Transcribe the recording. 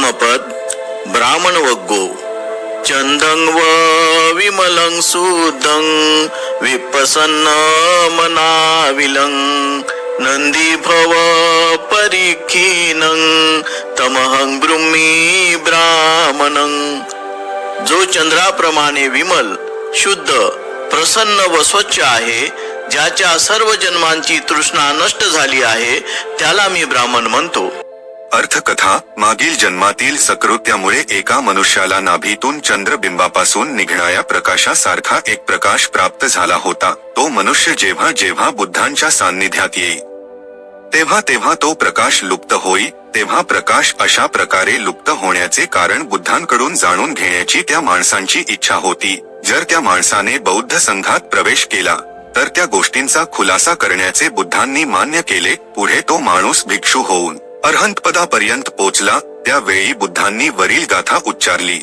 धम्मपद ब्राह्मण वग्गो चंदं व विमलं शुद्धं विपसन्न मनाविलं नंदी भव परीक्षीनं तमहं ब्रूमि ब्राह्मणं। जो चंद्राप्रमाणे विमल, शुद्ध, प्रसन्न व स्वच्छ आहे, ज्याच्या सर्व जन्मांची तृष्णा नष्ट झाली आहे, त्याला मी ब्राह्मण म्हणतो। अर्थकथा। मागील जन्मातील सकृत्यामुळे एका मनुष्याला नाभीतून चंद्रबिंबापासून निघणाऱ्या प्रकाशासारखा एक प्रकाश प्राप्त झाला होता। तो मनुष्य जेव्हा जेव्हा बुद्धांच्या सान्निध्यात येई तेव्हा तेव्हा तो प्रकाश लुप्त होई। तेव्हा प्रकाश अशा प्रकारे लुप्त होण्याचे कारण बुद्धांकडून जाणून घेण्याची त्या माणसांची इच्छा होती। जर त्या माणसाने बौद्ध संघात प्रवेश केला तर त्या गोष्टींचा खुलासा करण्याचे बुद्धांनी मान्य केले। पुढे तो माणूस भिक्षू होऊन अरहंतपदापर्यंत पोचला। त्यावेळी बुद्धांनी वरील गाथा उच्चारली।